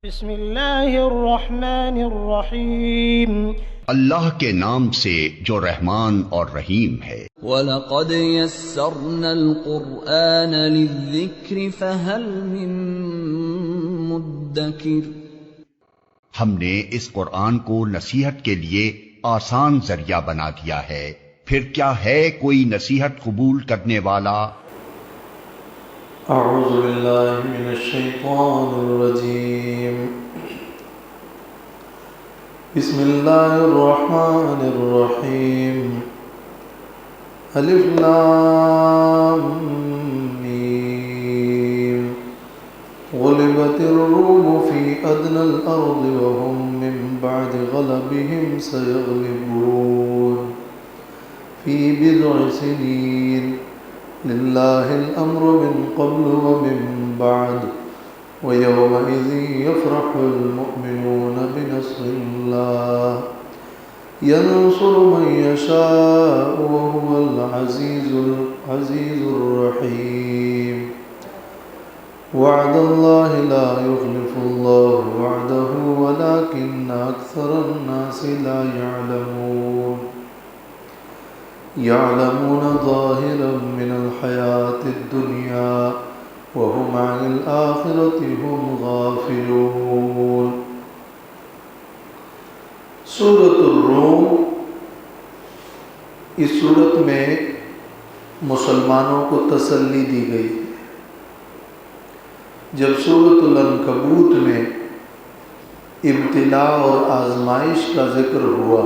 بسم اللہ الرحمن الرحیم، اللہ کے نام سے جو رحمان اور رحیم ہے۔ وَلَقَدْ يَسَّرْنَا الْقُرْآنَ لِلذِّكْرِ فَهَلْ مِن مُّدَّكِرٍ۔ ہم نے اس قرآن کو نصیحت کے لیے آسان ذریعہ بنا دیا ہے، پھر کیا ہے کوئی نصیحت قبول کرنے والا؟ اعوذ باللہ من الشیطان الرجیم، بسم اللہ الرحمن الرحیم، الف لام میم، غلبت الروم فی ادنى الارض وهم من بعد غلبهم سيغلبون فی بضع سنین للہ الامر من قبل ومن بعد ويومئذ يفرح المؤمنون بنصر الله ينصر من يشاء وهو العزيز الرحيم وعد الله لا يخلف الله وعده ولكن أكثر الناس لا يعلمون ظاهرا من الحياة الدنيا وهم عن الآخرة هم غافلون۔ سورۃ الروم، اس سورت میں مسلمانوں کو تسلی دی گئی۔ جب سورۃ العنکبوت میں ابتلاء اور آزمائش کا ذکر ہوا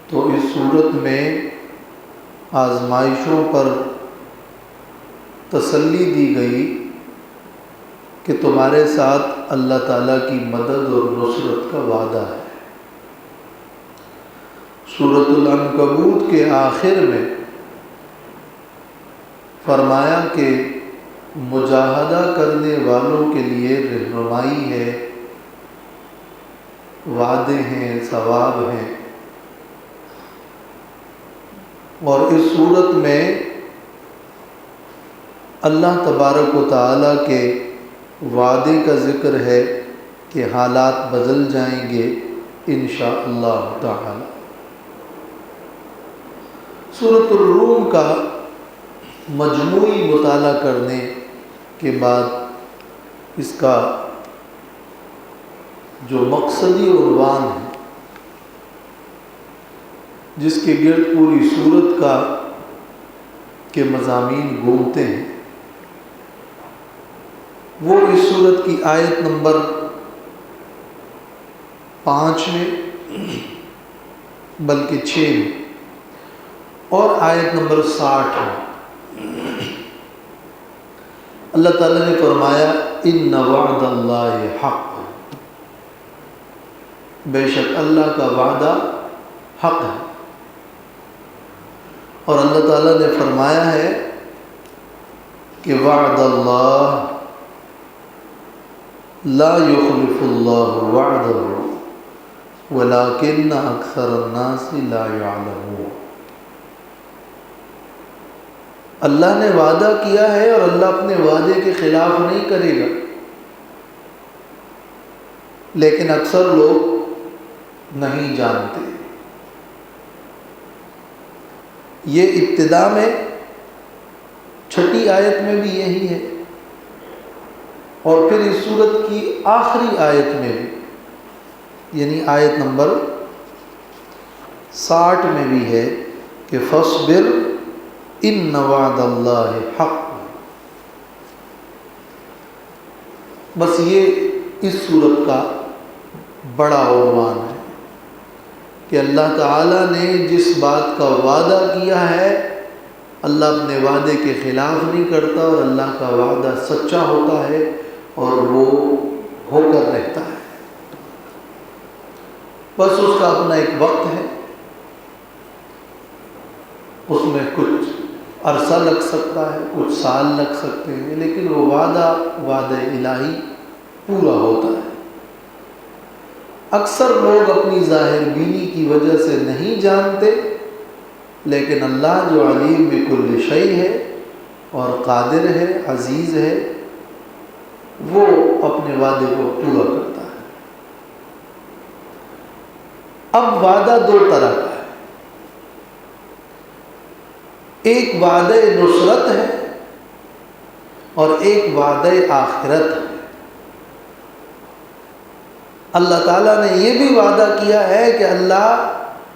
تو اس صورت میں آزمائشوں پر تسلی دی گئی کہ تمہارے ساتھ اللہ تعالیٰ کی مدد اور نصرت کا وعدہ ہے۔ سورۃ العنکبوت کے آخر میں فرمایا کہ مجاہدہ کرنے والوں کے لیے رہنمائی ہے، وعدے ہیں، ثواب ہیں۔ اور اس صورت میں اللہ تبارک و تعالیٰ کے وعدے کا ذکر ہے کہ حالات بدل جائیں گے انشاءاللہ تعالی۔ سورۃ الروم کا مجموعی مطالعہ کرنے کے بعد اس کا جو مقصدی عنوان ہے، جس کے گرد پوری سورت کا کے مضامین گھومتے ہیں، وہ اس سورت کی آیت نمبر 5 میں بلکہ 6 میں اور آیت نمبر 60 میں اللہ تعالیٰ نے فرمایا ان وعد اللہ حق، بے شک اللہ کا وعدہ حق ہے۔ اور اللہ تعالیٰ نے فرمایا ہے کہ وعد اللہ لا يخلف اللہ وعدہ ولكن اکثر الناس لا يعلمون۔ اللہ نے وعدہ کیا ہے اور اللہ اپنے وعدے کے خلاف نہیں کرے گا، لیکن اکثر لوگ نہیں جانتے۔ یہ ابتدا میں 6 آیت میں بھی یہی ہے، اور پھر اس سورت کی آخری آیت میں بھی، یعنی آیت نمبر 60 میں بھی ہے کہ فاصبر ان وعد اللہ حق۔ بس یہ اس سورت کا بڑا عنوان ہے کہ اللہ تعالیٰ نے جس بات کا وعدہ کیا ہے، اللہ اپنے وعدے کے خلاف نہیں کرتا، اور اللہ کا وعدہ سچا ہوتا ہے اور وہ ہو کر رہتا ہے۔ بس اس کا اپنا ایک وقت ہے، اس میں کچھ عرصہ لگ سکتا ہے، کچھ سال لگ سکتے ہیں، لیکن وہ وعدہ الہی پورا ہوتا ہے۔ اکثر لوگ اپنی ظاہر بینی کی وجہ سے نہیں جانتے، لیکن اللہ جو علیم بکل شیء ہے اور قادر ہے، عزیز ہے، وہ اپنے وعدے کو پورا کرتا ہے۔ اب وعدہ دو طرح کا ہے، ایک وعدہ نصرت ہے اور ایک وعدہ آخرت ہے۔ اللہ تعالیٰ نے یہ بھی وعدہ کیا ہے کہ اللہ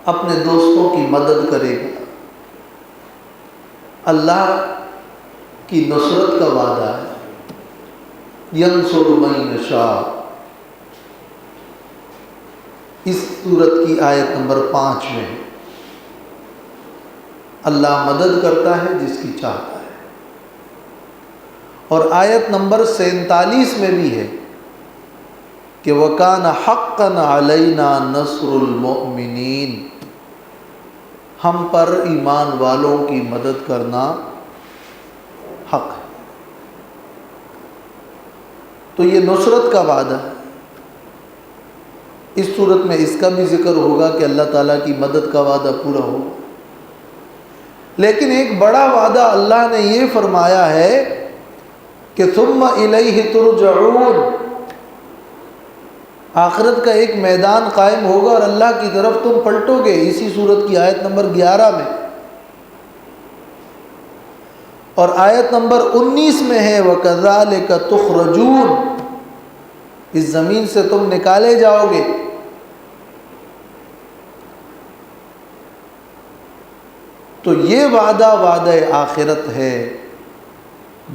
اپنے دوستوں کی مدد کرے گا، اللہ کی نصرت کا وعدہ ہے، ینصر من یشاء۔ اس سورت کی آیت نمبر 5 میں اللہ مدد کرتا ہے جس کی چاہتا ہے، اور آیت نمبر 47 میں بھی ہے کہ وَكَانَ حَقًّا عَلَيْنَا نَصْرُ الْمُؤْمِنِينَ، ہم پر ایمان والوں کی مدد کرنا حق ہے۔ تو یہ نصرت کا وعدہ ہے۔ اس صورت میں اس کا بھی ذکر ہوگا کہ اللہ تعالیٰ کی مدد کا وعدہ پورا ہوگا، لیکن ایک بڑا وعدہ اللہ نے یہ فرمایا ہے کہ ثم الیہ ترجعون، آخرت کا ایک میدان قائم ہوگا اور اللہ کی طرف تم پلٹو گے، اسی سورت کی آیت نمبر 11 میں، اور آیت نمبر 19 میں ہے وَكَذَلِكَ تُخْرَجُونَ، اس زمین سے تم نکالے جاؤ گے۔ تو یہ وعدہ وعدہ آخرت ہے،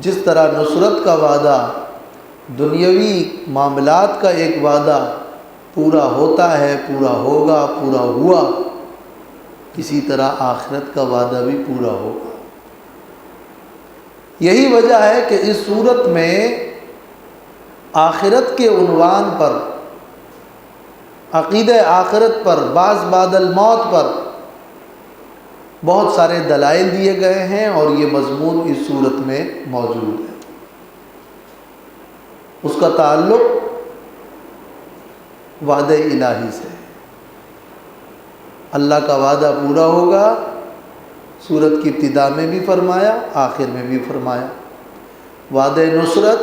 جس طرح نصرت کا وعدہ دنیاوی معاملات کا ایک وعدہ پورا ہوتا ہے، پورا ہوگا، پورا ہوا، اسی طرح آخرت کا وعدہ بھی پورا ہوگا۔ یہی وجہ ہے کہ اس صورت میں آخرت کے عنوان پر، عقیدہ آخرت پر، بعد الموت پر بہت سارے دلائل دیے گئے ہیں، اور یہ مضمون اس صورت میں موجود ہے۔ اس کا تعلق وعدہ الہی سے، اللہ کا وعدہ پورا ہوگا، سورت کی ابتدا میں بھی فرمایا، آخر میں بھی فرمایا، وعدہ نصرت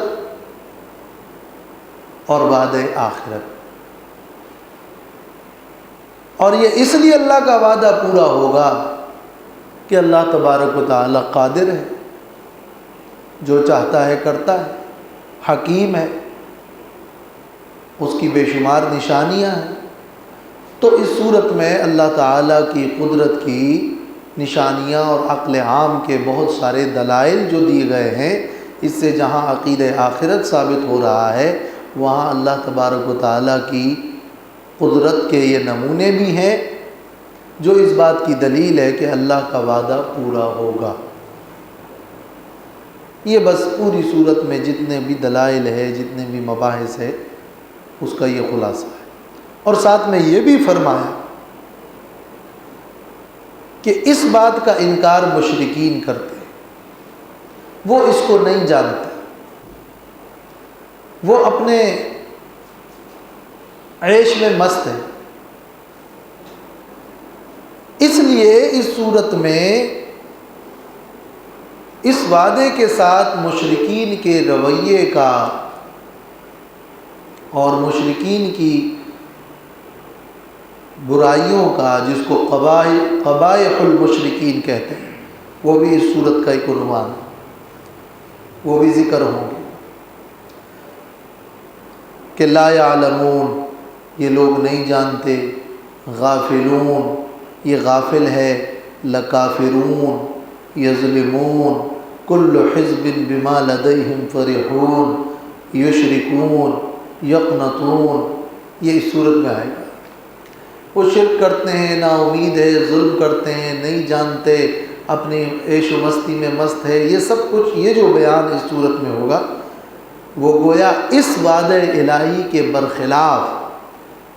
اور وعدہ آخرت۔ اور یہ اس لیے اللہ کا وعدہ پورا ہوگا کہ اللہ تبارک و تعالی قادر ہے، جو چاہتا ہے کرتا ہے، حکیم ہے، اس کی بے شمار نشانیاں ہیں۔ تو اس صورت میں اللہ تعالیٰ کی قدرت کی نشانیاں اور عقل عام کے بہت سارے دلائل جو دیے گئے ہیں، اس سے جہاں عقیدہ آخرت ثابت ہو رہا ہے، وہاں اللہ تبارک و تعالیٰ کی قدرت کے یہ نمونے بھی ہیں، جو اس بات کی دلیل ہے کہ اللہ کا وعدہ پورا ہوگا۔ یہ بس پوری صورت میں جتنے بھی دلائل ہے، جتنے بھی مباحث ہے، اس کا یہ خلاصہ ہے۔ اور ساتھ میں یہ بھی فرمایا کہ اس بات کا انکار مشرکین کرتے ہیں، وہ اس کو نہیں جانتے، وہ اپنے عیش میں مست ہیں۔ اس لیے اس صورت میں اس وعدے کے ساتھ مشرکین کے رویے کا اور مشرکین کی برائیوں کا، جس کو قبائح المشرکین کہتے ہیں، وہ بھی اس صورت کا ایک عنوان ہے، وہ بھی ذکر ہوں گے کہ لا یعلمون، یہ لوگ نہیں جانتے، غافلون، یہ غافل ہے، لکافرون، یظلمون، کل حزب بما لدیہم فرحون، یشرکون، یقنطون، یہ اس صورت میں آئے گا۔ وہ شرک کرتے ہیں، نا امید ہے، ظلم کرتے ہیں، نہیں جانتے، اپنی عیش و مستی میں مست ہے، یہ سب کچھ، یہ جو بیان اس صورت میں ہوگا، وہ گویا اس وعدہ الہی کے برخلاف،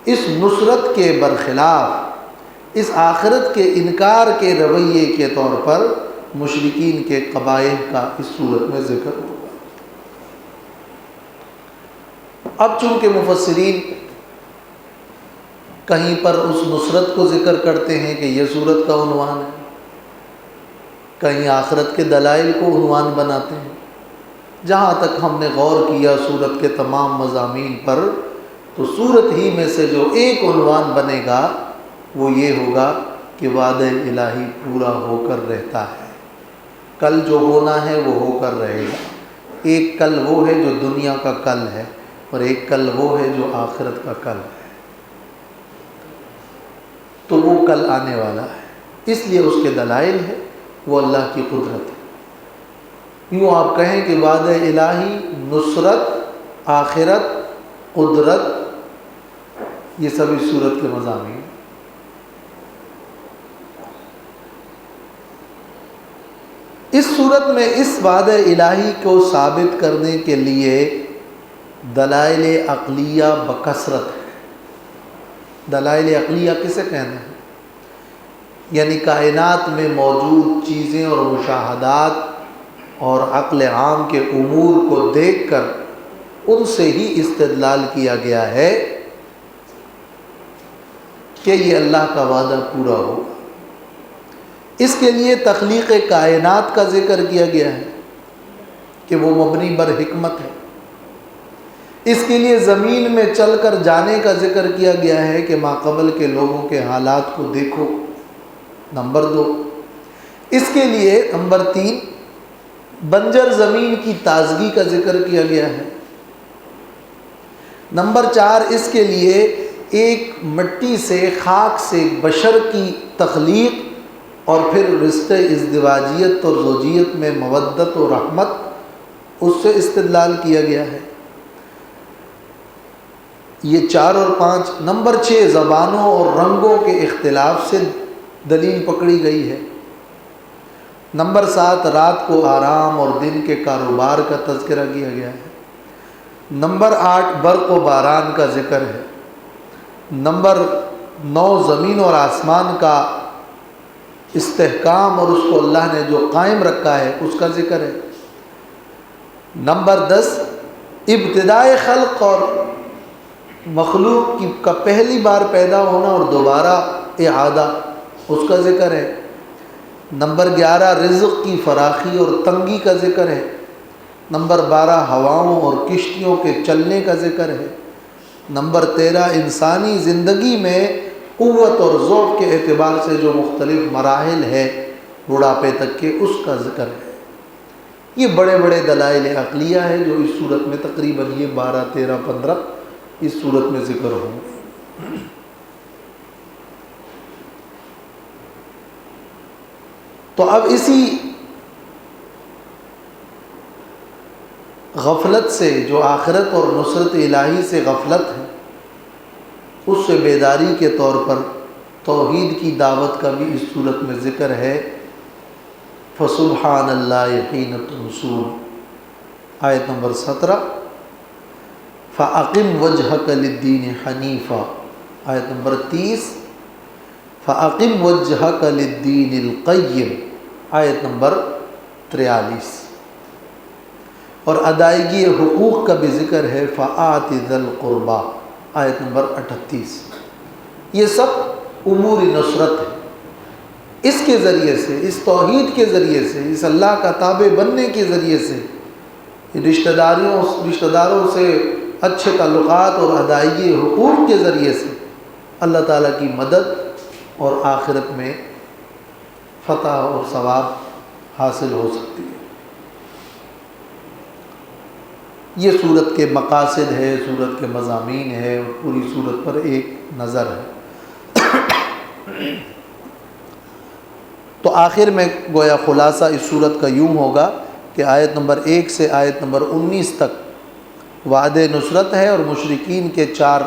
اس نصرت کے برخلاف، اس آخرت کے انکار کے رویے کے طور پر مشرکین کے قبائح کا اس صورت میں ذکر ہوگا۔ اب چونکہ مفسرین کہیں پر اس نصرت کو ذکر کرتے ہیں کہ یہ صورت کا عنوان ہے، کہیں آخرت کے دلائل کو عنوان بناتے ہیں، جہاں تک ہم نے غور کیا سورت کے تمام مضامین پر، تو سورت ہی میں سے جو ایک عنوان بنے گا وہ یہ ہوگا کہ وعدہ الہی پورا ہو کر رہتا ہے۔ کل جو ہونا ہے وہ ہو کر رہے گا۔ ایک کل وہ ہے جو دنیا کا کل ہے، اور ایک کل وہ ہے جو آخرت کا کل ہے۔ تو وہ کل آنے والا ہے، اس لیے اس کے دلائل ہے، وہ اللہ کی قدرت ہے۔ یوں آپ کہیں کہ وعدہ الہی، نصرت، آخرت، قدرت، یہ سب اس صورت کے مضامین ہیں۔ اس صورت میں اس وعدہ الہی کو ثابت کرنے کے لیے دلائل عقلیہ بکثرت ہے۔ دلائل عقلیہ کسے کہتے ہیں؟ یعنی کائنات میں موجود چیزیں اور مشاہدات اور عقل عام کے امور کو دیکھ کر ان سے ہی استدلال کیا گیا ہے کہ یہ اللہ کا وعدہ پورا ہوگا۔ اس کے لیے تخلیق کائنات کا ذکر کیا گیا ہے کہ وہ مبنی بر حکمت ہے۔ اس کے لیے زمین میں چل کر جانے کا ذکر کیا گیا ہے کہ ماقبل کے لوگوں کے حالات کو دیکھو، نمبر 2۔ اس کے لیے نمبر 3 بنجر زمین کی تازگی کا ذکر کیا گیا ہے۔ نمبر 4 اس کے لیے ایک مٹی سے، خاک سے بشر کی تخلیق اور پھر رشتہ ازدواجیت اور زوجیت میں مودت و رحمت، اس سے استدلال کیا گیا ہے۔ یہ 4 اور 5۔ نمبر 6 زبانوں اور رنگوں کے اختلاف سے دلیل پکڑی گئی ہے۔ نمبر 7 رات کو آرام اور دن کے کاروبار کا تذکرہ کیا گیا ہے۔ نمبر 8 برق و باران کا ذکر ہے۔ نمبر 9 زمین اور آسمان کا استحکام اور اس کو اللہ نے جو قائم رکھا ہے اس کا ذکر ہے۔ نمبر 10 ابتدائے خلق اور مخلوق کا پہلی بار پیدا ہونا اور دوبارہ اعادہ، اس کا ذکر ہے۔ نمبر 11 رزق کی فراخی اور تنگی کا ذکر ہے۔ نمبر 12 ہواؤں اور کشتیوں کے چلنے کا ذکر ہے۔ نمبر 13 انسانی زندگی میں قوت اور ذوق کے اعتبار سے جو مختلف مراحل ہے بڑھاپے تک کے، اس کا ذکر ہے۔ یہ بڑے بڑے دلائل عقلیہ ہے جو اس صورت میں تقریباً یہ 12، 13، 15 اس صورت میں ذکر ہوں گے۔ تو اب اسی غفلت سے جو آخرت اور نصرت الہی سے غفلت ہے، اس سے بیداری کے طور پر توحید کی دعوت کا بھی اس صورت میں ذکر ہے۔ فسبحان اللہ حین تمسون، آیت نمبر 17۔ فَأَقِمْ وَجْهَكَ لِلدِّينِ حَنِيفًا، آیت نمبر 30۔ فَأَقِمْ وَجْهَكَ لِلدِّينِ الْقَيِّمِ، آیت نمبر 43۔ اور ادائیگی حقوق کا بھی ذکر ہے، فَآتِ ذَا الْقُرْبَى، آیت نمبر 38۔ یہ سب امور نصرت ہے۔ اس کے ذریعے سے، اس توحید کے ذریعے سے، اس اللہ کا تابع بننے کے ذریعے سے، رشتہ داروں سے اچھے تعلقات اور ادائیگی حقوق کے ذریعے سے اللہ تعالیٰ کی مدد اور آخرت میں فتح اور ثواب حاصل ہو سکتی ہے۔ یہ صورت کے مقاصد ہے، صورت کے مضامین ہے، اور پوری صورت پر ایک نظر ہے۔ تو آخر میں گویا خلاصہ اس صورت کا یوں ہوگا کہ آیت نمبر 1 سے آیت نمبر 19 تک وعد نصرت ہے اور مشرکین کے 4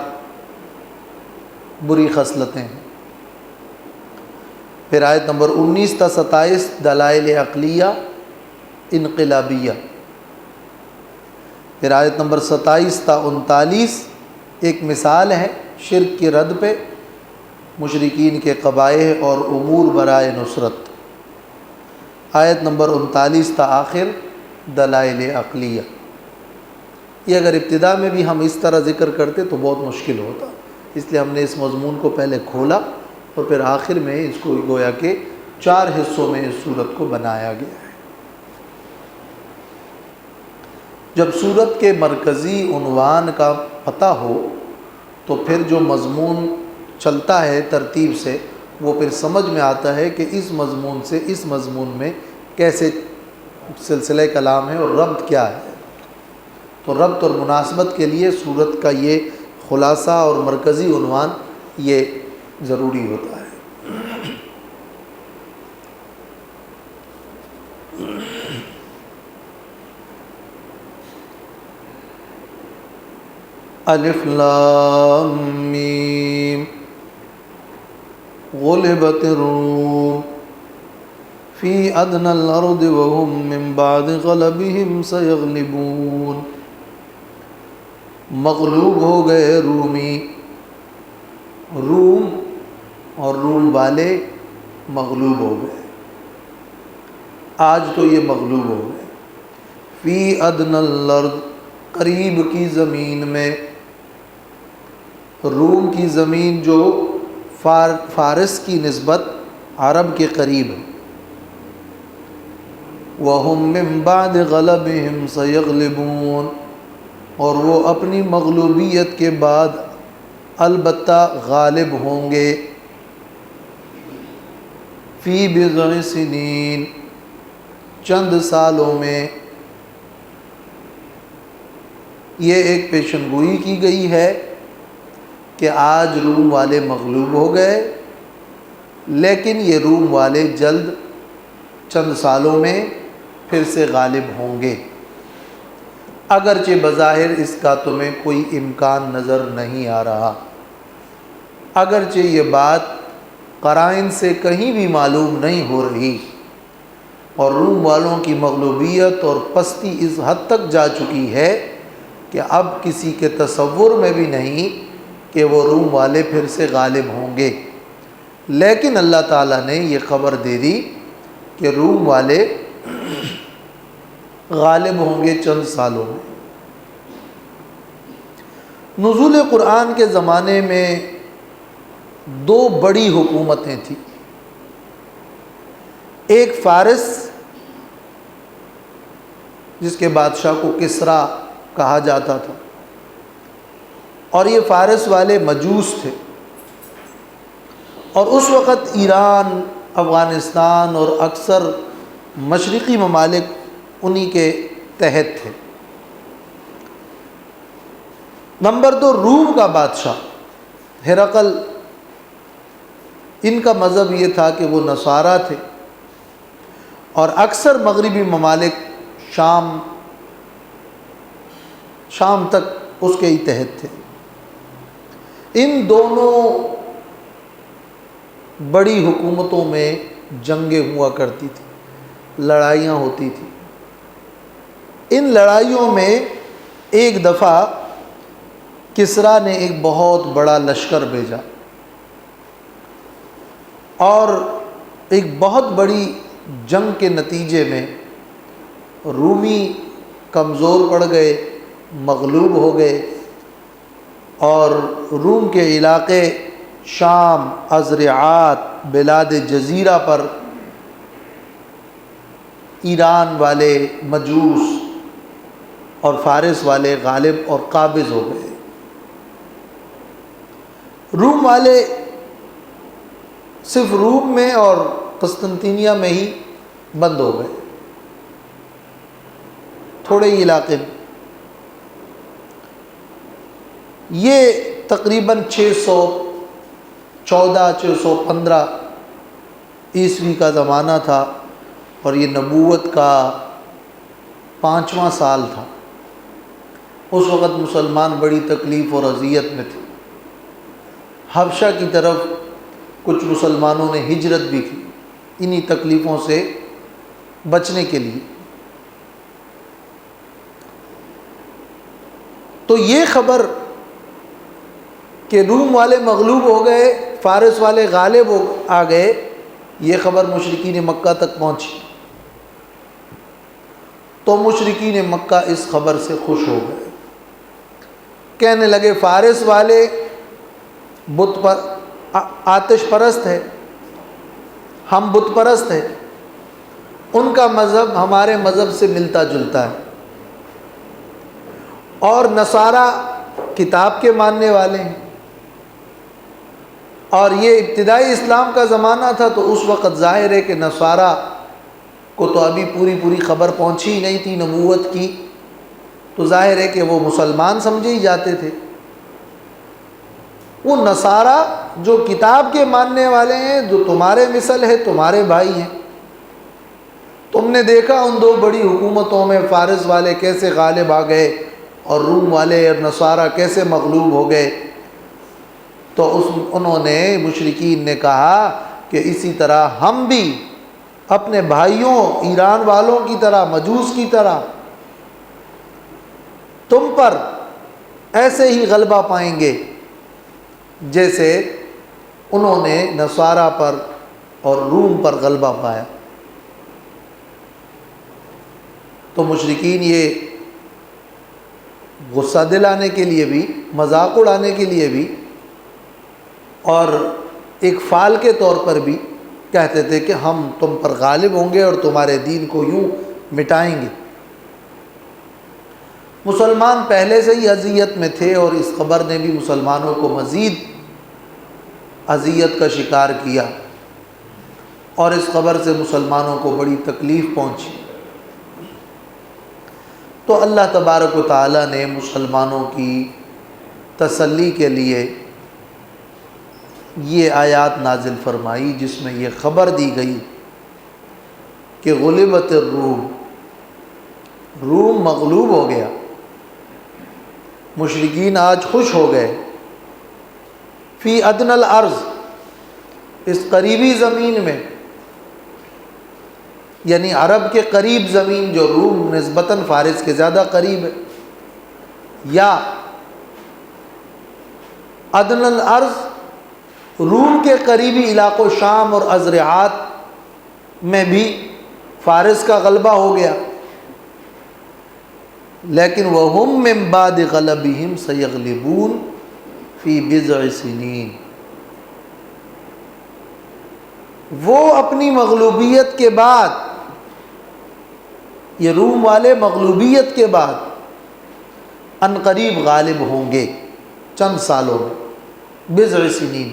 بری خصلتیں ہیں۔ پھر آیت نمبر 19 تا 27 دلائل عقلیہ انقلابیہ۔ پھر آیت نمبر 27 تا 39 ایک مثال ہے شرک کی رد پہ، مشرکین کے قبائح اور امور برائے نصرت۔ آیت نمبر 39 تا آخر دلائل عقلیہ۔ یہ اگر ابتدا میں بھی ہم اس طرح ذکر کرتے تو بہت مشکل ہوتا، اس لیے ہم نے اس مضمون کو پہلے کھولا اور پھر آخر میں اس کو گویا کہ 4 حصوں میں اس صورت کو بنایا گیا ہے۔ جب سورت کے مرکزی عنوان کا پتہ ہو تو پھر جو مضمون چلتا ہے ترتیب سے وہ پھر سمجھ میں آتا ہے کہ اس مضمون سے اس مضمون میں کیسے سلسلہ کلام ہے اور ربط کیا ہے. تو ربط اور مناسبت کے لیے سورت کا یہ خلاصہ اور مرکزی عنوان یہ ضروری ہوتا ہے. الف لام میم غلبت الروم فی ادنی الارض وهم من بعد غلبهم سیغلبون. مغلوب ہو گئے رومی، روم اور روم والے مغلوب ہو گئے. آج تو یہ مغلوب ہو گئے. فی ادنی الارض، قریب کی زمین میں. روم کی زمین جو فارس کی نسبت عرب کے قریب ہے. وَهُم مِّن بَعْدِ غَلَبِهِمْ سَيَغْلِبُونَ، اور وہ اپنی مغلوبیت کے بعد البتہ غالب ہوں گے. فی بضع سنین، چند سالوں میں. یہ ایک پیشن گوئی کی گئی ہے کہ آج روم والے مغلوب ہو گئے، لیکن یہ روم والے جلد چند سالوں میں پھر سے غالب ہوں گے. اگرچہ بظاہر اس کا تمہیں کوئی امکان نظر نہیں آ رہا، اگرچہ یہ بات قرائن سے کہیں بھی معلوم نہیں ہو رہی، اور روم والوں کی مغلوبیت اور پستی اس حد تک جا چکی ہے کہ اب کسی کے تصور میں بھی نہیں کہ وہ روم والے پھر سے غالب ہوں گے. لیکن اللہ تعالیٰ نے یہ خبر دے دی کہ روم والے غالب ہوں گے چند سالوں میں. نزول قرآن کے زمانے میں دو بڑی حکومتیں تھیں. ایک فارس، جس کے بادشاہ کو کسریٰ کہا جاتا تھا، اور یہ فارس والے مجوس تھے، اور اس وقت ایران، افغانستان اور اکثر مشرقی ممالک انہی کے تحت تھے. نمبر دو، روم کا بادشاہ ہرقل، ان کا مذہب یہ تھا کہ وہ نصارہ تھے، اور اکثر مغربی ممالک شام تک اس کے ہی تحت تھے. ان دونوں بڑی حکومتوں میں جنگیں ہوا کرتی تھی، لڑائیاں ہوتی تھیں. ان لڑائیوں میں ایک دفعہ کسریٰ نے ایک بہت بڑا لشکر بھیجا، اور ایک بہت بڑی جنگ کے نتیجے میں رومی کمزور پڑ گئے، مغلوب ہو گئے، اور روم کے علاقے شام، ازرعات، بلاد جزیرہ پر ایران والے مجوس اور فارس والے غالب اور قابض ہو گئے. روم والے صرف روم میں اور قسطنطنیہ میں ہی بند ہو گئے، تھوڑے ہی علاقے میں. یہ تقریباً 615 عیسوی کا زمانہ تھا، اور یہ نبوت کا 5واں سال تھا. اس وقت مسلمان بڑی تکلیف اور اذیت میں تھے. حبشہ کی طرف کچھ مسلمانوں نے ہجرت بھی کی انہی تکلیفوں سے بچنے کے لیے. تو یہ خبر کہ روم والے مغلوب ہو گئے، فارس والے غالب آ گئے، یہ خبر مشرکین مکہ تک پہنچی. تو مشرکین مکہ اس خبر سے خوش ہو گئے، کہنے لگے فارس والے آتش پرست ہے، ہم بت پرست ہیں، ان کا مذہب ہمارے مذہب سے ملتا جلتا ہے، اور نصارہ کتاب کے ماننے والے ہیں، اور یہ ابتدائی اسلام کا زمانہ تھا، تو اس وقت ظاہر ہے کہ نصارہ کو تو ابھی پوری خبر پہنچی ہی نہیں تھی نبوت کی، تو ظاہر ہے کہ وہ مسلمان سمجھے ہی جاتے تھے۔ وہ نصارہ جو کتاب کے ماننے والے ہیں، جو تمہارے مثل ہے، تمہارے بھائی ہیں۔ تم نے دیکھا ان دو بڑی حکومتوں میں فارس والے کیسے غالب آ گئے اور روم والے اور نصارہ کیسے مغلوب ہو گئے۔ تو انہوں نے مشرکین نے کہا کہ اسی طرح ہم بھی اپنے بھائیوں ایران والوں کی طرح، مجوس کی طرح تم پر ایسے ہی غلبہ پائیں گے جیسے انہوں نے نصارہ پر اور روم پر غلبہ پایا۔ تو مشرکین یہ غصہ دلانے کے لیے بھی، مذاق اڑانے کے لیے بھی، اور ایک فعال کے طور پر بھی کہتے تھے کہ ہم تم پر غالب ہوں گے اور تمہارے دین کو یوں مٹائیں گے۔ مسلمان پہلے سے ہی اذیت میں تھے، اور اس خبر نے بھی مسلمانوں کو مزید اذیت کا شکار کیا، اور اس خبر سے مسلمانوں کو بڑی تکلیف پہنچی۔ تو اللہ تبارک و تعالی نے مسلمانوں کی تسلی کے لیے یہ آیات نازل فرمائی، جس میں یہ خبر دی گئی کہ غلبت الروم، روم مغلوب ہو گیا، مشرکین آج خوش ہو گئے، فی ادنی الارض، اس قریبی زمین میں، یعنی عرب کے قریب زمین جو روم نسبتاً فارس کے زیادہ قریب ہے، یا ادنی الارض روم کے قریبی علاقوں شام اور ازرعات میں بھی فارس کا غلبہ ہو گیا، لیکن وَهُمْ مِنْ بَعْدِ غَلَبِهِمْ سَيَغْلِبُونَ فِي بِضْعِ سِنِينَ، وہ اپنی مغلوبیت کے بعد، یہ روم والے مغلوبیت کے بعد ان قریب غالب ہوں گے، چند سالوں میں، بضع سنین۔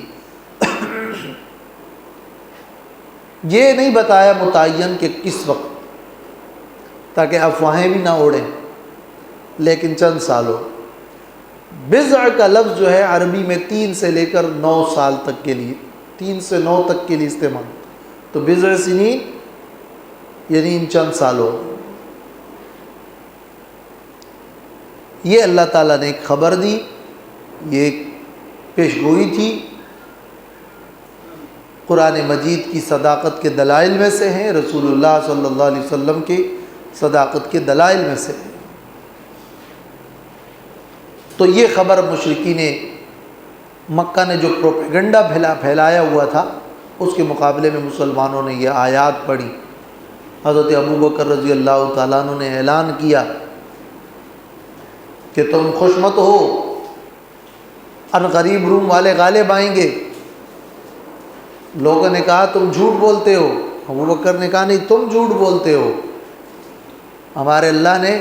یہ نہیں بتایا متعین کہ کس وقت، تاکہ افواہیں بھی نہ اڑیں، لیکن چند سالوں۔ بضع کا لفظ جو ہے عربی میں 3 سے لے کر 9 سال تک کے لیے، 3 سے 9 تک کے لیے استعمال، تو بضع سنین یعنی ان چند سالوں۔ یہ اللہ تعالیٰ نے ایک خبر دی، یہ ایک پیشگوئی تھی، قرآن مجید کی صداقت کے دلائل میں سے ہیں، رسول اللہ صلی اللہ علیہ وسلم کی صداقت کے دلائل میں سے ہیں۔ تو یہ خبر مشرکین مکہ نے جو پروپیگنڈا پھیلایا ہوا تھا، اس کے مقابلے میں مسلمانوں نے یہ آیات پڑھی۔ حضرت ابوبکر رضی اللہ تعالیٰ عنہ نے اعلان کیا کہ تم خوش مت ہو، ان قریب روم والے غالب آئیں گے۔ لوگوں نے کہا تم جھوٹ بولتے ہو، ابوبکر نے کہا نہیں، تم جھوٹ بولتے ہو، ہمارے اللہ نے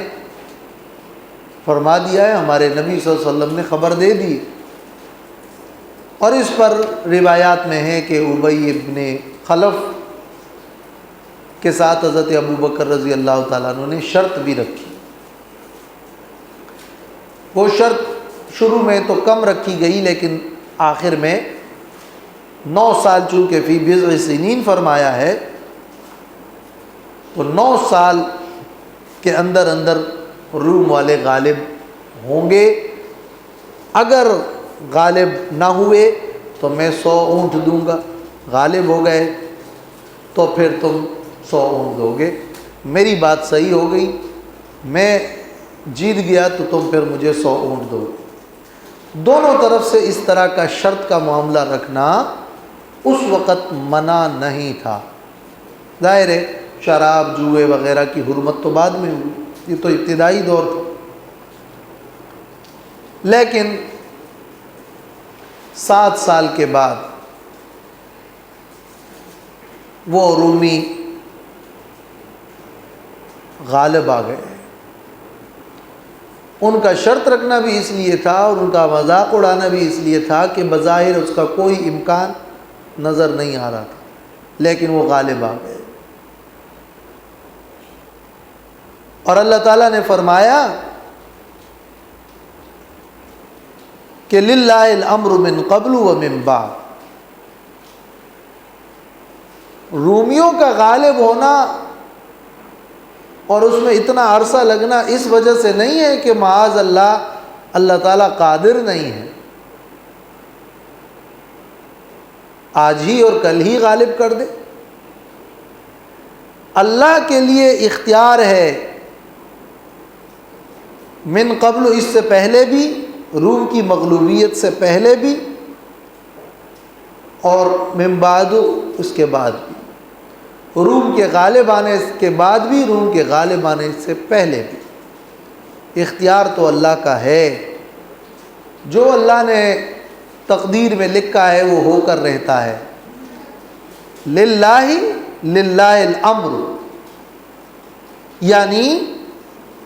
فرما دیا ہے، ہمارے نبی صلی اللہ علیہ وسلم نے خبر دے دی۔ اور اس پر روایات میں ہے کہ ابی ابن خلف کے ساتھ حضرت ابوبکر رضی اللہ تعالیٰ عنہ نے شرط بھی رکھی۔ وہ شرط شروع میں تو کم رکھی گئی، لیکن آخر میں 9 سال چونکہ فی بضع سنین فرمایا ہے، تو 9 سال کے اندر اندر روم والے غالب ہوں گے۔ اگر غالب نہ ہوئے تو میں 100 اونٹ دوں گا، غالب ہو گئے تو پھر تم 100 اونٹ دو گے۔ میری بات صحیح ہو گئی، میں جیت گیا تو تم پھر مجھے 100 اونٹ دو۔ دونوں طرف سے اس طرح کا شرط کا معاملہ رکھنا اس وقت منع نہیں تھا۔ ظاہر ہے شراب جوئے وغیرہ کی حرمت تو بعد میں ہوئی، یہ تو ابتدائی دور تھا۔ لیکن 7 سال کے بعد وہ رومی غالب آ گئے، ان کا شرط رکھنا بھی اس لیے تھا اور ان کا مذاق اڑانا بھی اس لیے تھا کہ بظاہر اس کا کوئی امکان نظر نہیں آ رہا تھا، لیکن وہ غالب آ گئے۔ اور اللہ تعالیٰ نے فرمایا کہ للہ الامر من قبل و من بعد، رومیوں کا غالب ہونا اور اس میں اتنا عرصہ لگنا اس وجہ سے نہیں ہے کہ معاذ اللہ تعالیٰ قادر نہیں ہے، آج ہی اور کل ہی غالب کر دے۔ اللہ کے لیے اختیار ہے من قبل، اس سے پہلے بھی، روم کی مغلوبیت سے پہلے بھی، اور من بعد، اس کے بعد بھی، روم کے غالب آنے کے بعد بھی، روم کے غالب آنے سے پہلے بھی۔ اختیار تو اللہ کا ہے، جو اللہ نے تقدیر میں لکھا ہے وہ ہو کر رہتا ہے۔ للہ الامر، یعنی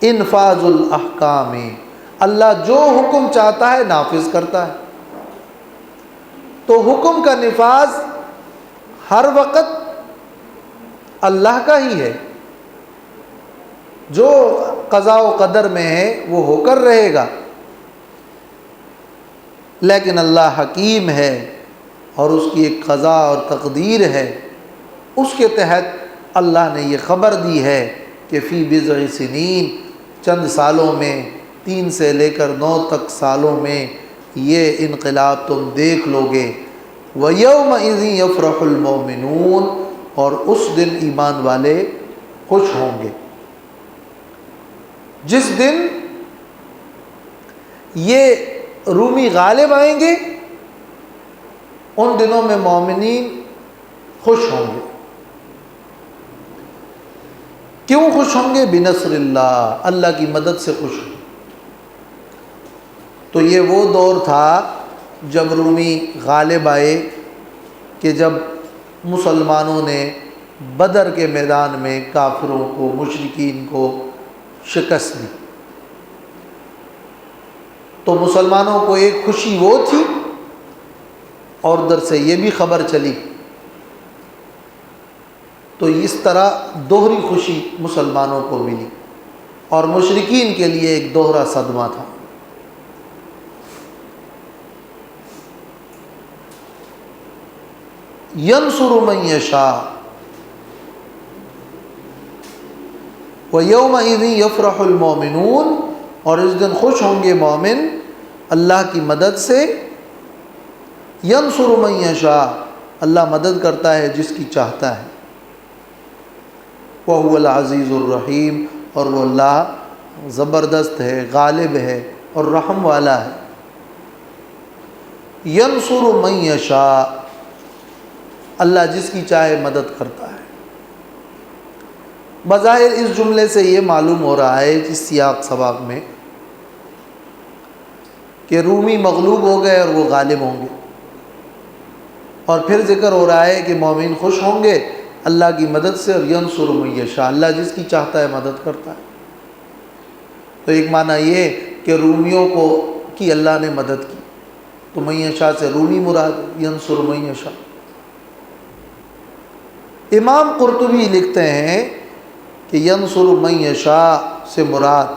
انفاذ الاحکام، اللہ جو حکم چاہتا ہے نافذ کرتا ہے، تو حکم کا نفاذ ہر وقت اللہ کا ہی ہے، جو قضاء و قدر میں ہے وہ ہو کر رہے گا، لیکن اللہ حکیم ہے اور اس کی ایک قضاء اور تقدیر ہے، اس کے تحت اللہ نے یہ خبر دی ہے کہ فی بضع سنین، چند سالوں میں، 3 سے لے کر 9 تک سالوں میں یہ انقلاب تم دیکھ لو گے۔ وَيَوْمَئِذٍ يَفْرَحُ الْمُؤْمِنُونَ، اور اس دن ایمان والے خوش ہوں گے، جس دن یہ رومی غالب آئیں گے، ان دنوں میں مومنین خوش ہوں گے۔ کیوں خوش ہوں گے؟ بنصر اللہ، اللہ کی مدد سے خوش ہوں گے۔ تو یہ وہ دور تھا جب رومی غالب آئے، کہ جب مسلمانوں نے بدر کے میدان میں کافروں کو، مشرکین کو شکست دی، تو مسلمانوں کو ایک خوشی وہ تھی، اور ادھر سے یہ بھی خبر چلی، تو اس طرح دوہری خوشی مسلمانوں کو ملی، اور مشرکین کے لیے ایک دوہرا صدمہ تھا۔ ینصر من یشاء وَيَوْمَئِذٍ يَفْرَحُ الْمُؤْمِنُونَ، اور اس دن خوش ہوں گے مومن اللہ کی مدد سے۔ ینصر من یشاء، اللہ مدد کرتا ہے جس کی چاہتا ہے۔ وَهُوَ الْعَزِيزُ الرَّحِيمُ، اور وہ اللہ زبردست ہے، غالب ہے اور رحم والا ہے۔ ینصر من یشاء، اللہ جس کی چاہے مدد کرتا ہے۔ بظاہر اس جملے سے یہ معلوم ہو رہا ہے اس سیاق سباق میں کہ رومی مغلوب ہو گئے اور وہ غالب ہوں گے، اور پھر ذکر ہو رہا ہے کہ مومن خوش ہوں گے اللہ کی مدد سے، اور ینصر من یشاء، اللہ جس کی چاہتا ہے مدد کرتا ہے۔ تو ایک معنی یہ کہ رومیوں کو کی اللہ نے مدد کی، تو من یشاء سے رومی مراد، ینصر من یشاء۔ امام قرطبی لکھتے ہیں کہ ینصر من یشاء سے مراد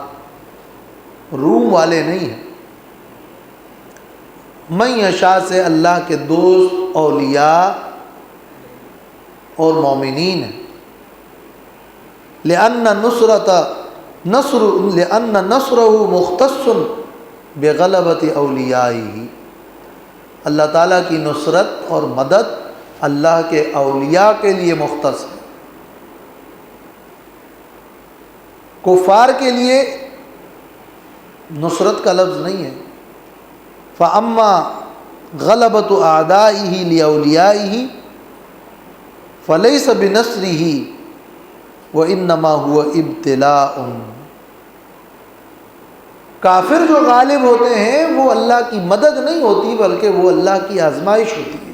روم والے نہیں ہیں، من یشاء سے اللہ کے دوست، اولیاء اور مومنین ہیں۔ لأن نصرہ مختص بغلبۃ اولیائہ، اللہ تعالیٰ کی نصرت اور مدد اللہ کے اولیاء کے لیے مختص ہے، کفار کے لیے نصرت کا لفظ نہیں ہے۔ فَأَمَّا غَلَبَةُ أَعْدَائِهِ لِأَوْلِيَائِهِ فَلَيْسَ بِنَصْرِهِ وَإِنَّمَا هُوَ ابْتِلَاءٌ، کافر جو غالب ہوتے ہیں وہ اللہ کی مدد نہیں ہوتی بلکہ وہ اللہ کی آزمائش ہوتی ہے۔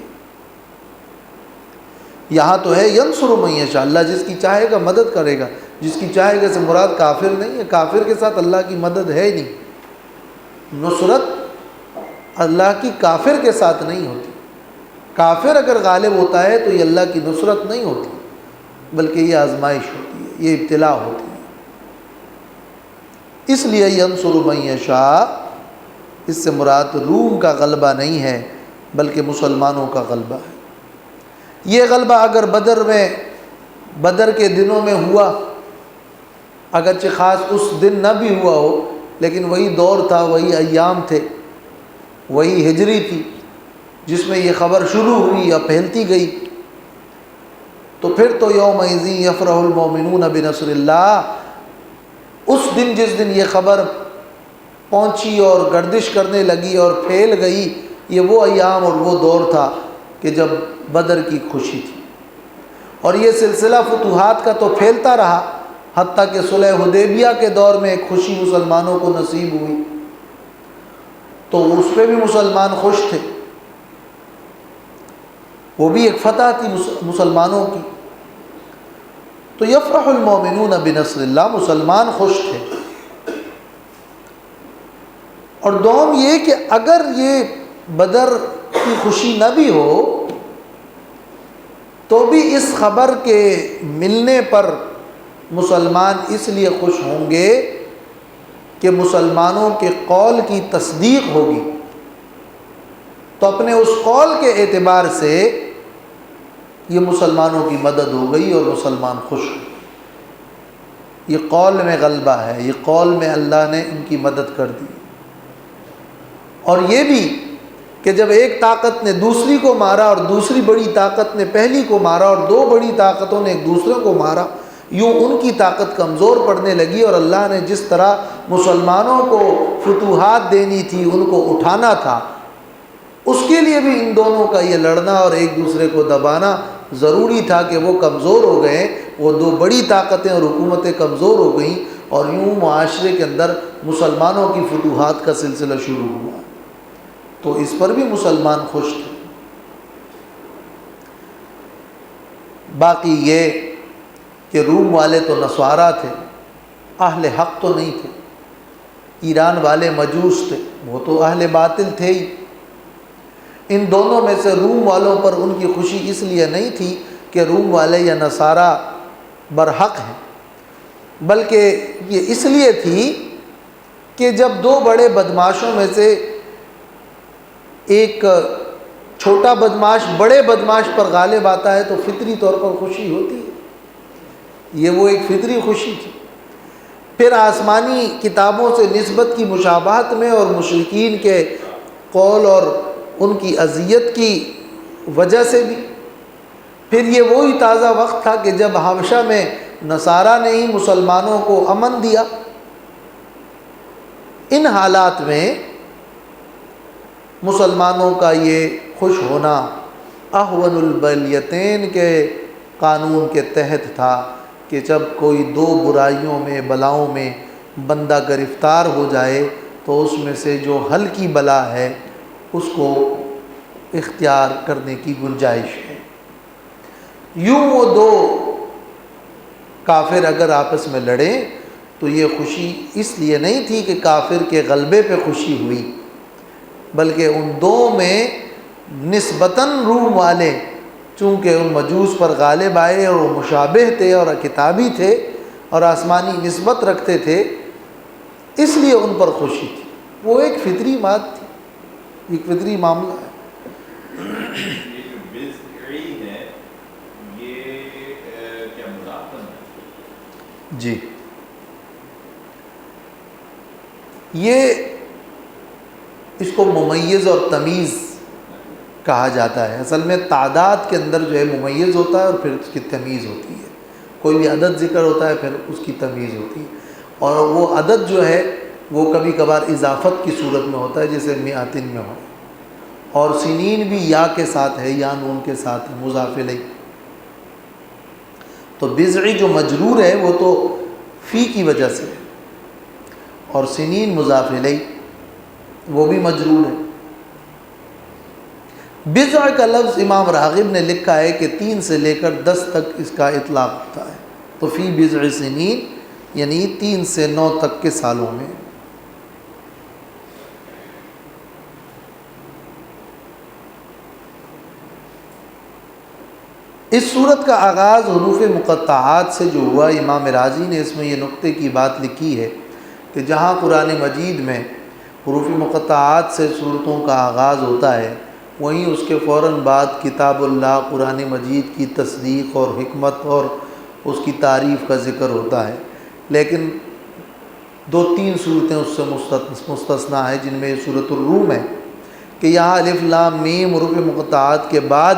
یہاں تو ہے ینصر من یشاء، اللہ جس کی چاہے گا مدد کرے گا، جس کی چاہے گا سے مراد کافر نہیں ہے، کافر کے ساتھ اللہ کی مدد ہے نہیں، نصرت اللہ کی کافر کے ساتھ نہیں ہوتی. کافر اگر غالب ہوتا ہے تو یہ اللہ کی نصرت نہیں ہوتی، بلکہ یہ آزمائش ہوتی ہے، یہ ابتلا ہوتی ہے. اس لیے ینصر من یشاء، اس سے مراد روم کا غلبہ نہیں ہے بلکہ مسلمانوں کا غلبہ ہے. یہ غلبہ اگر بدر کے دنوں میں ہوا، اگرچہ خاص اس دن نہ بھی ہوا ہو، لیکن وہی دور تھا، وہی ایام تھے، وہی ہجری تھی جس میں یہ خبر شروع ہوئی یا پھیلتی گئی، تو پھر تو یومئذ یفرح المؤمنون بنصر اللہ، اس دن جس دن یہ خبر پہنچی اور گردش کرنے لگی اور پھیل گئی، یہ وہ ایام اور وہ دور تھا کہ جب بدر کی خوشی تھی. اور یہ سلسلہ فتوحات کا تو پھیلتا رہا، حتیٰ کہ صلح حدیبیہ کے دور میں ایک خوشی مسلمانوں کو نصیب ہوئی، تو اس پہ بھی مسلمان خوش تھے، وہ بھی ایک فتح تھی مسلمانوں کی. تو یفرح المؤمنون بنصر اللہ، مسلمان خوش تھے. اور دوم یہ کہ اگر یہ بدر کی خوشی نہ بھی ہو تو بھی اس خبر کے ملنے پر مسلمان اس لیے خوش ہوں گے کہ مسلمانوں کے قول کی تصدیق ہوگی. تو اپنے اس قول کے اعتبار سے یہ مسلمانوں کی مدد ہو گئی اور مسلمان خوش ہوئے. یہ قول میں غلبہ ہے، یہ قول میں اللہ نے ان کی مدد کر دی. اور یہ بھی کہ جب ایک طاقت نے دوسری کو مارا اور دوسری بڑی طاقت نے پہلی کو مارا اور دو بڑی طاقتوں نے ایک دوسرے کو مارا، یوں ان کی طاقت کمزور پڑنے لگی، اور اللہ نے جس طرح مسلمانوں کو فتوحات دینی تھی، ان کو اٹھانا تھا، اس کے لیے بھی ان دونوں کا یہ لڑنا اور ایک دوسرے کو دبانا ضروری تھا کہ وہ کمزور ہو گئے، وہ دو بڑی طاقتیں اور حکومتیں کمزور ہو گئیں، اور یوں معاشرے کے اندر مسلمانوں کی فتوحات کا سلسلہ شروع ہوا. تو اس پر بھی مسلمان خوش تھے. باقی یہ کہ روم والے تو نصارا تھے، اہل حق تو نہیں تھے. ایران والے مجوس تھے، وہ تو اہل باطل تھے ہی. ان دونوں میں سے روم والوں پر ان کی خوشی اس لیے نہیں تھی کہ روم والے یا نصارا برحق ہیں، بلکہ یہ اس لیے تھی کہ جب دو بڑے بدماشوں میں سے ایک چھوٹا بدماش بڑے بدماش پر غالب آتا ہے تو فطری طور پر خوشی ہوتی ہے. یہ وہ ایک فطری خوشی تھی. پھر آسمانی کتابوں سے نسبت کی مشابہت میں اور مشرکین کے قول اور ان کی اذیت کی وجہ سے بھی. پھر یہ وہی تازہ وقت تھا کہ جب حبشہ میں نصارہ نے ہی مسلمانوں کو امن دیا. ان حالات میں مسلمانوں کا یہ خوش ہونا احون البلیتین کے قانون کے تحت تھا کہ جب کوئی دو برائیوں میں بلاؤں میں بندہ گرفتار ہو جائے تو اس میں سے جو ہلکی بلا ہے اس کو اختیار کرنے کی گنجائش ہے. یوں وہ دو کافر اگر آپس میں لڑیں تو یہ خوشی اس لیے نہیں تھی کہ کافر کے غلبے پہ خوشی ہوئی، بلکہ ان دو میں نسبتاً روم والے چونکہ ان مجوس پر غالب آئے اور وہ مشابہ تھے اور کتابی تھے اور آسمانی نسبت رکھتے تھے، اس لیے ان پر خوشی تھی. وہ ایک فطری بات تھی، ایک فطری معاملہ ہے. جی یہ اس کو ممیز اور تمیز کہا جاتا ہے. اصل میں تعداد کے اندر جو ہے ممیز ہوتا ہے اور پھر اس کی تمیز ہوتی ہے. کوئی بھی عدد ذکر ہوتا ہے پھر اس کی تمیز ہوتی ہے، اور وہ عدد جو ہے وہ کبھی کبھار اضافت کی صورت میں ہوتا ہے جیسے میاتن میں ہو، اور سنین بھی یا کے ساتھ ہے یا نون کے ساتھ ہے، مضاف الیہ. تو بضع جو مجرور ہے وہ تو فی کی وجہ سے ہے، اور سنین مضاف الیہ وہ بھی مجرور ہے. بضع کا لفظ امام راغب نے لکھا ہے کہ 3 سے لے کر 10 تک اس کا اطلاق ہوتا ہے. تو فی بضع سنین یعنی 3 سے 9 تک کے سالوں میں. اس صورت کا آغاز حروف مقطعات سے جو ہوا، امام راضی نے اس میں یہ نقطے کی بات لکھی ہے کہ جہاں قرآن مجید میں حروف مقطعات سے صورتوں کا آغاز ہوتا ہے، وہیں اس کے فوراً بعد کتاب اللہ قرآن مجید کی تصدیق اور حکمت اور اس کی تعریف کا ذکر ہوتا ہے، لیکن 2-3 صورتیں اس سے مستثنیٰ ہیں، جن میں یہ سورۃ الروم ہے کہ یہاں الف لام میم حروف مقطعات کے بعد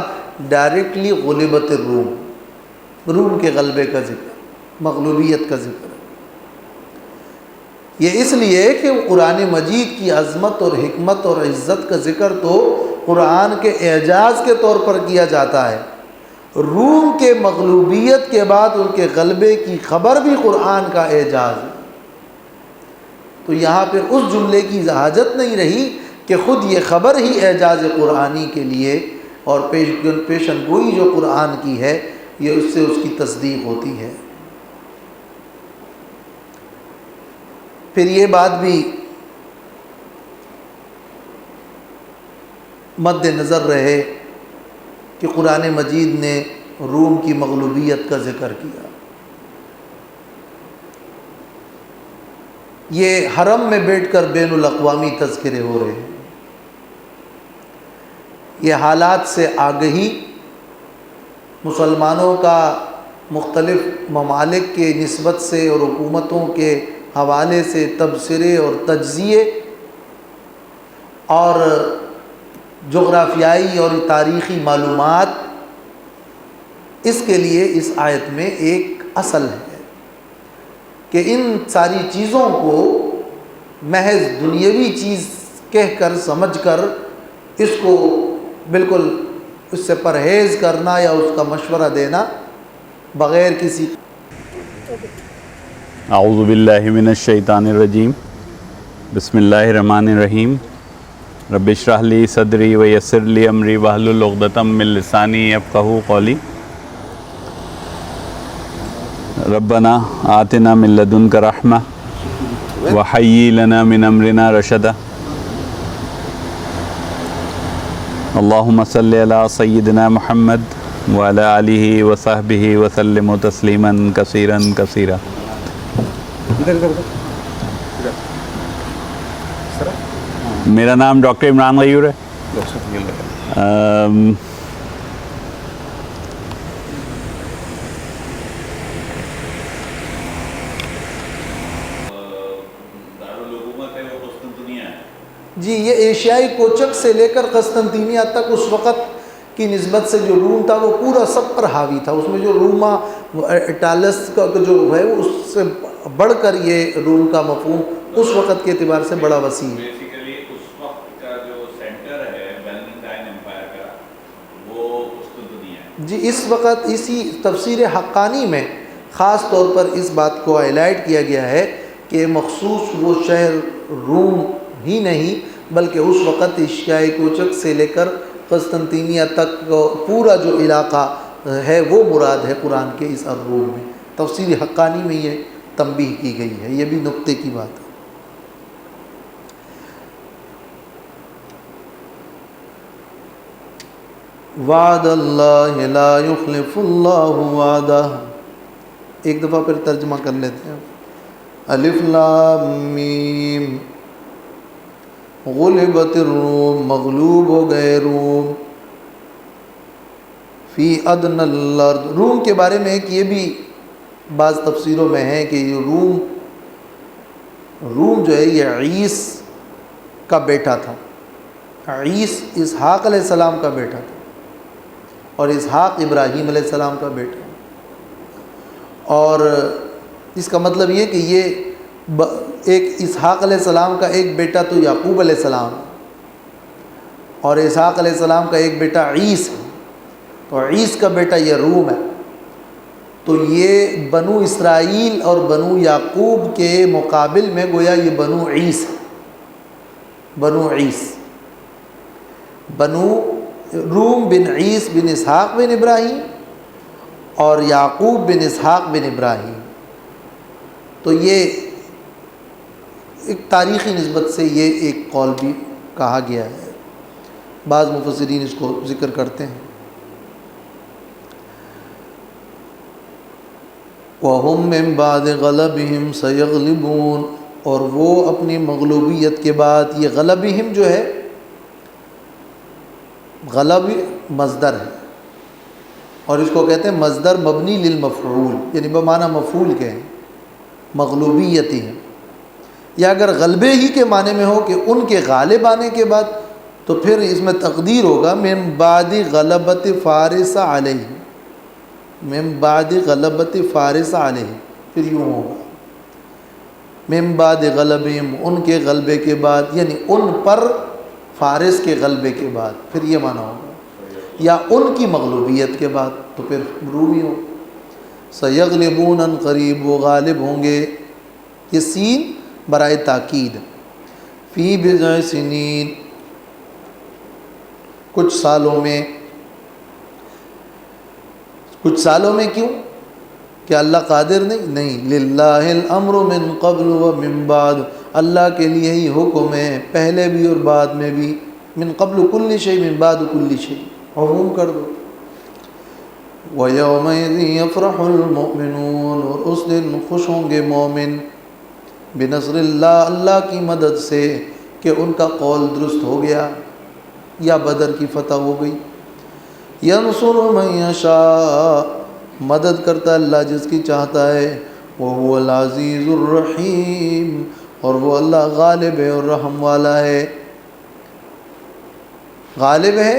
ڈائریکٹلی غلبت الروم، روم کے غلبے کا ذکر، مغلوبیت کا ذکر ہے۔ یہ اس لیے کہ قرآن مجید کی عظمت اور حکمت اور عزت کا ذکر تو قرآن کے اعجاز کے طور پر کیا جاتا ہے، روم کے مغلوبیت کے بعد ان کے غلبے کی خبر بھی قرآن کا اعجاز ہے۔ تو یہاں پھر اس جملے کی حاجت نہیں رہی کہ خود یہ خبر ہی اعجاز قرآنی کے لیے اور پیشن گوئی جو قرآن کی ہے، یہ اس سے اس کی تصدیق ہوتی ہے۔ پھر یہ بات بھی مد نظر رہے کہ قرآن مجید نے روم کی مغلوبیت کا ذکر کیا۔ یہ حرم میں بیٹھ کر بین الاقوامی تذکرے ہو رہے ہیں، یہ حالات سے آگہی مسلمانوں کا مختلف ممالک کے نسبت سے اور حکومتوں کے حوالے سے تبصرے اور تجزیے اور جغرافیائی اور تاریخی معلومات، اس کے لیے اس آیت میں ایک اصل ہے کہ ان ساری چیزوں کو محض دنیاوی چیز کہہ کر سمجھ کر اس کو بالکل اس سے پرہیز کرنا یا اس کا مشورہ دینا بغیر کسی اعوذ باللہ من الشیطان الرجیم، بسم اللہ الرحمن الرحیم، رب اشرح لی صدری ویسر لی امری واحلل عقدۃ من لسانی یفقہوا قولی، ربنا آتنا من لدنک رحمہ وحیی لنا من امرنا رشدا، اللہم صلی علی سیدنا محمد وعلی آلہ وصحبہ وسلم تسلیما کثیرا کثیرا۔ میرا نام ڈاکٹر عمران غیور ہے۔ جی، یہ ایشیائی کوچک سے لے کر قسطنطینیہ تک اس وقت کی نسبت سے جو روم تھا وہ پورا سب پر حاوی تھا۔ اس میں جو روما اٹالس کا جو ہے اس سے بڑھ کر یہ روم کا مفہوم اس وقت کے اعتبار سے بڑا وسیع ہے۔ بیسیکلی اس وقت کا جو سینٹر ہے بیزنٹائن امپائر کا وہ قسطنطنیہ ہے۔ جی، اس وقت اسی تفسیر حقانی میں خاص طور پر اس بات کو ہائی لائٹ کیا گیا ہے کہ مخصوص وہ شہر روم ہی نہیں بلکہ اس وقت ایشیائی کوچک سے لے کر قسطنطینیہ تک پورا جو علاقہ ہے وہ مراد ہے قرآن کے اس الروم میں۔ تفسیر حقانی میں یہ تنبیہ کی گئی ہے، یہ بھی نقطے کی بات ہے۔ وعد اللہ لا یخلف اللہ وعدہ، ایک دفعہ پھر ترجمہ کر لیتے ہیں۔ الف لام میم، غلبت الروم، مغلوب ہو گئے روم، فی ادنی الارض، روم کے بارے میں ایک یہ بھی بعض تفسیروں میں ہے کہ یہ روم جو ہے یہ عیس کا بیٹا تھا۔ عیس اسحاق علیہ السلام کا بیٹا تھا اور اسحاق ابراہیم علیہ السلام کا بیٹا، اور اس کا مطلب یہ کہ یہ ایک اسحاق علیہ السلام کا ایک بیٹا تو یعقوب علیہ السلام اور اسحاق علیہ السلام کا ایک بیٹا عیس ہے، تو عیس کا بیٹا یہ روم ہے۔ تو یہ بنو اسرائیل اور بنو یعقوب کے مقابل میں گویا یہ بنو عیس ہے، بنو عیس، بنو روم بن عیس بن اسحاق بن ابراہیم اور یعقوب بن اسحاق بن ابراہیم۔ تو یہ ایک تاریخی نسبت سے یہ ایک قول بھی کہا گیا ہے، بعض مفسرین اس کو ذکر کرتے ہیں۔ وَهُمْ مِنْ بَعْدِ غَلَبِهِمْ سَيَغْلِبُونَ، اور وہ اپنی مغلوبیت کے بعد، یہ غلبہم جو ہے غلب مصدر ہے، اور اس کو کہتے ہیں مصدر مبنی للمفعول، یعنی بمعنی مفعول کے ہیں، مغلوبیتہم، یا اگر غلبے ہی کے معنی میں ہو کہ ان کے غالب آنے کے بعد، تو پھر اس میں تقدیر ہوگا من بعد غلبت فارس علیہ، من بعد غلبت فارس علیہ، پھر یوں ہوگا من بعد غلبہم، ان کے غلبے کے بعد، یعنی ان پر فارس کے غلبے کے بعد، پھر یہ معنی ہوگا، یا ان کی مغلوبیت کے بعد، تو پھر رومی ہو، سیغلبون، ان قریب وہ غالب ہوں گے، یہ سین برائے تاکید، فی بضع سنین، کچھ سالوں میں، کچھ سالوں میں کیوں؟ کہ اللہ قادر نہیں، للہ الامر من قبل و من بعد، اللہ کے لیے ہی حکم ہے پہلے بھی اور بعد میں بھی، من قبل کل شیء من بعد کل شیء، عموم کر دو، وَيَوْمَئِذٍ يَفْرَحُ الْمُؤْمِنُونَ، اور اس دن خوش ہوں گے مومن، بنصر اللہ، اللہ کی مدد سے، کہ ان کا قول درست ہو گیا یا بدر کی فتح ہو گئی، يَنصُرُ مَن يَشَاءُ، مدد کرتا اللہ جس کی چاہتا ہے، وَهُوَ الْعَزِيزُ الرَّحِيمُ، اور وہ اللہ غالب ہے اور رحم والا ہے، غالب ہے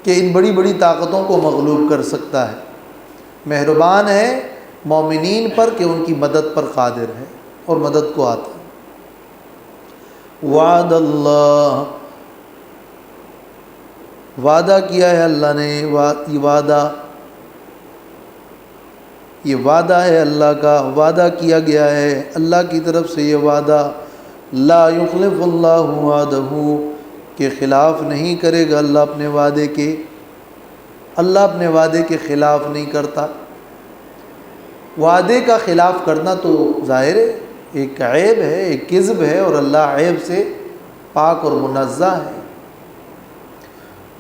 کہ ان بڑی بڑی طاقتوں کو مغلوب کر سکتا ہے، مہربان ہے مومنین پر کہ ان کی مدد پر قادر ہے اور مدد کو آتا ہے، وعد اللہ، وعدہ کیا ہے اللہ نے، یہ وعدہ ہے اللہ کا، وعدہ کیا گیا ہے اللہ کی طرف سے یہ وعدہ، لا یخلف اللہ وعدہ، کہ خلاف نہیں کرے گا اللہ اپنے وعدے کے، اللہ اپنے وعدے کے خلاف نہیں کرتا، وعدے کا خلاف کرنا تو ظاہر ہے ایک عیب ہے، ایک کذب ہے، اور اللہ عیب سے پاک اور منزہ ہے،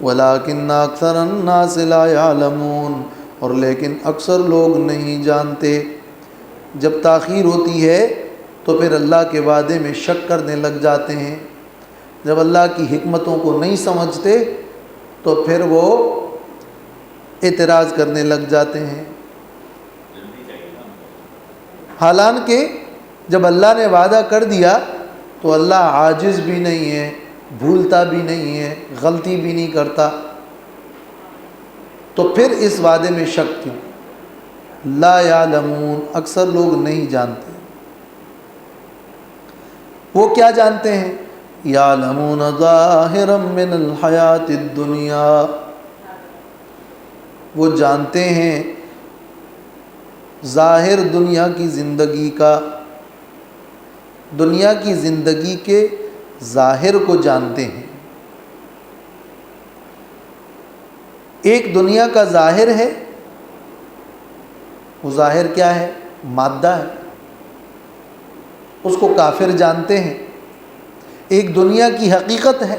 وَلَٰكِنَّ أَكْثَرَ النَّاسِ لَا يَعْلَمُونَ، اور لیکن اکثر لوگ نہیں جانتے، جب تاخیر ہوتی ہے تو پھر اللہ کے وعدے میں شک کرنے لگ جاتے ہیں، جب اللہ کی حکمتوں کو نہیں سمجھتے تو پھر وہ اعتراض کرنے لگ جاتے ہیں، حالانکہ جب اللہ نے وعدہ کر دیا تو اللہ عاجز بھی نہیں ہے، بھولتا بھی نہیں ہے، غلطی بھی نہیں کرتا، تو پھر اس وعدے میں شک کیوں؟ لا یعلمون، اکثر لوگ نہیں جانتے، وہ کیا جانتے ہیں؟ یعلمون ظاہرا من الحیات الدنیا، وہ جانتے ہیں ظاہر دنیا کی زندگی کا، دنیا کی زندگی کے ظاہر کو جانتے ہیں، ایک دنیا کا ظاہر ہے، وہ ظاہر کیا ہے؟ مادہ ہے، اس کو کافر جانتے ہیں، ایک دنیا کی حقیقت ہے،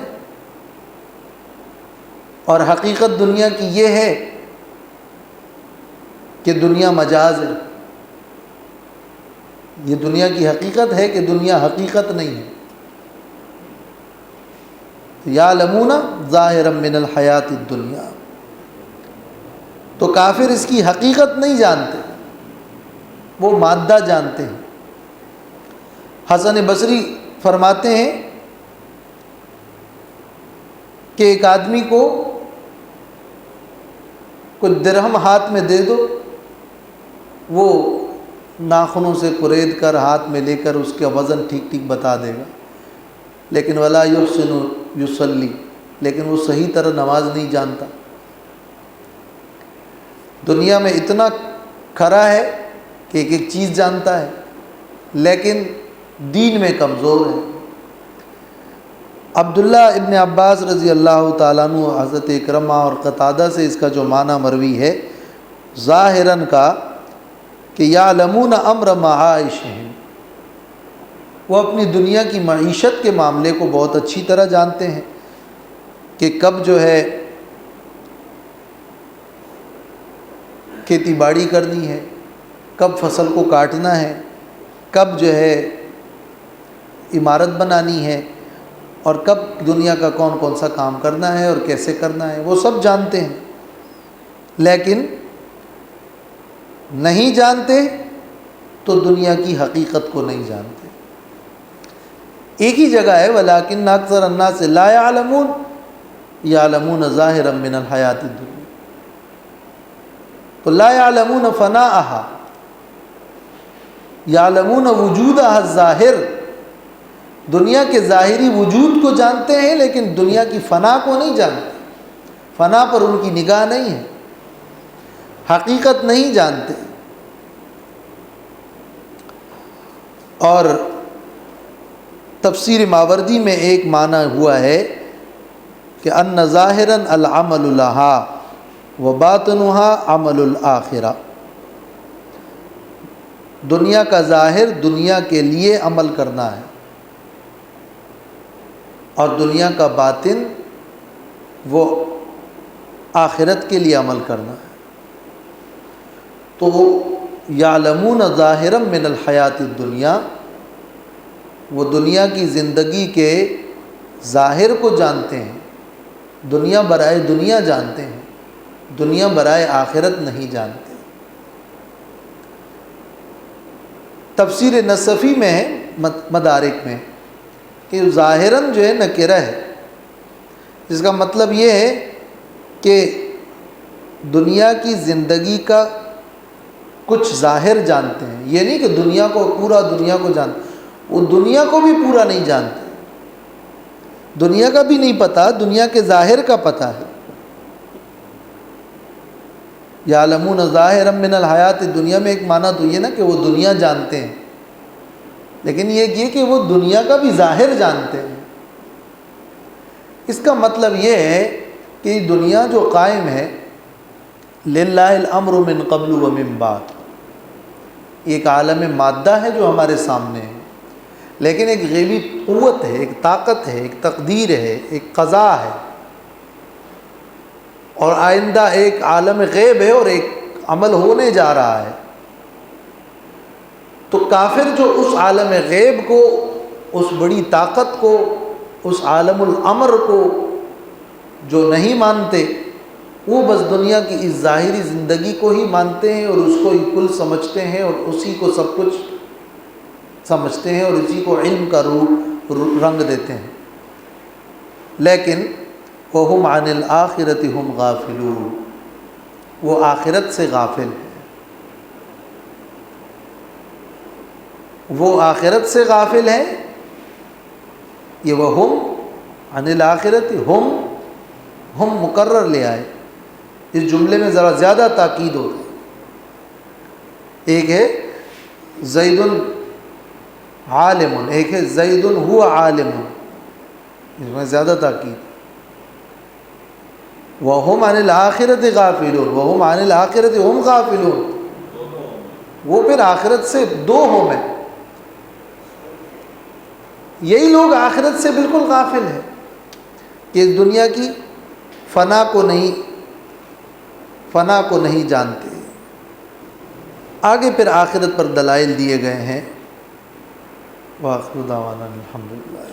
اور حقیقت دنیا کی یہ ہے کہ دنیا مجاز ہے، یہ دنیا کی حقیقت ہے کہ دنیا حقیقت نہیں ہے، یعلمون ظاہرا من الحیات الدنیا، تو کافر اس کی حقیقت نہیں جانتے، وہ مادہ جانتے ہیں۔ حسن بصری فرماتے ہیں کہ ایک آدمی کو کچھ درہم ہاتھ میں دے دو، وہ ناخنوں سے قرید کر ہاتھ میں لے کر اس کا وزن ٹھیک ٹھیک بتا دے گا، لیکن ولا یحسن یصلی، لیکن وہ صحیح طرح نماز نہیں جانتا، دنیا میں اتنا کھرا ہے کہ ایک ایک چیز جانتا ہے لیکن دین میں کمزور ہے۔ عبداللہ ابن عباس رضی اللہ تعالیٰ عنہ حضرت اکرمہ اور قتادہ سے اس کا جو معنی مروی ہے ظاہراً کا کہ یعلمون امر معاشہم، وہ اپنی دنیا کی معیشت کے معاملے کو بہت اچھی طرح جانتے ہیں کہ کب جو ہے کھیتی باڑی کرنی ہے، کب فصل کو کاٹنا ہے، کب جو ہے عمارت بنانی ہے، اور کب دنیا کا کون کون سا کام کرنا ہے اور کیسے کرنا ہے، وہ سب جانتے ہیں، لیکن نہیں جانتے تو دنیا کی حقیقت کو نہیں جانتے۔ ایک ہی جگہ ہے وَلَٰكِنَّ أَكْثَرَ النَّاسِ لَا يَعْلَمُونَ يَعْلَمُونَ ظَاهِرًا مِّنَ الْحَيَاةِ الدُّنْيَا، تو لا يعلمون فناءها، يعلمون وجودها الظاہر، دنیا کے ظاہری وجود کو جانتے ہیں لیکن دنیا کی فنا کو نہیں جانتے، فنا پر ان کی نگاہ نہیں ہے، حقیقت نہیں جانتے۔ اور تفسیر ماوردی میں ایک معنی ہوا ہے کہ ان ظاہراً العمل لها وباطنها عمل الآخرہ، دنیا کا ظاہر دنیا کے لیے عمل کرنا ہے اور دنیا کا باطن وہ آخرت کے لیے عمل کرنا ہے۔ تو یعلمون ظاہرا من الحیات الدنیا، وہ دنیا کی زندگی کے ظاہر کو جانتے ہیں، دنیا برائے دنیا جانتے ہیں، دنیا برائے آخرت نہیں جانتے۔ تفسیر نصفی میں ہے مدارک میں کہ ظاہراً جو ہے نکرہ ہے، جس کا مطلب یہ ہے کہ دنیا کی زندگی کا کچھ ظاہر جانتے ہیں، یہ نہیں کہ دنیا کو پورا دنیا کو جانتے، وہ دنیا کو بھی پورا نہیں جانتے، دنیا کا بھی نہیں پتہ، دنیا کے ظاہر کا پتہ ہے۔ یعلمون ظاہرا من الحیات الدنیا میں ایک معنی تو یہ نا کہ وہ دنیا جانتے ہیں، لیکن یہ کہ وہ دنیا کا بھی ظاہر جانتے ہیں۔ اس کا مطلب یہ ہے کہ دنیا جو قائم ہے للہ الامر من قبل و من بعد، ایک عالم مادہ ہے جو ہمارے سامنے ہے، لیکن ایک غیبی قوت ہے، ایک طاقت ہے، ایک تقدیر ہے، ایک قضا ہے، اور آئندہ ایک عالم غیب ہے اور ایک عمل ہونے جا رہا ہے۔ تو کافر جو اس عالم غیب کو، اس بڑی طاقت کو، اس عالم الامر کو جو نہیں مانتے، وہ بس دنیا کی اس ظاہری زندگی کو ہی مانتے ہیں اور اس کو ہی کل سمجھتے ہیں اور اسی کو سب کچھ سمجھتے ہیں اور اسی کو علم کا رنگ دیتے ہیں، لیکن وَهُمْ عَنِ الْآخِرَةِ هُمْ غَافِلُونَ، وہ آخرت سے غافل ہیں، وہ آخرت سے غافل ہیں۔ یہ وَهُمْ عَنِ الْآخِرَةِ ہم مقرر لے آئے، اس جملے میں ذرا زیادہ تاکید ہوتی ہے۔ ایک ہے زید عالم، ایک ہے زید ہوا عالم، اس میں زیادہ تاکید۔ وَهُمْ عَنِ الْآخِرَةِ غَافِلُونَ وَهُمْ عَنِ الْآخِرَةِ هُمْ غَافِلُونَ، وہ پھر آخرت سے دو ہم ہیں، یہی لوگ آخرت سے بالکل غافل ہیں کہ اس دنیا کی فنا کو نہیں جانتے۔ آگے پھر آخرت پر دلائل دیے گئے ہیں۔ وآخر دعوانا الحمدللہ۔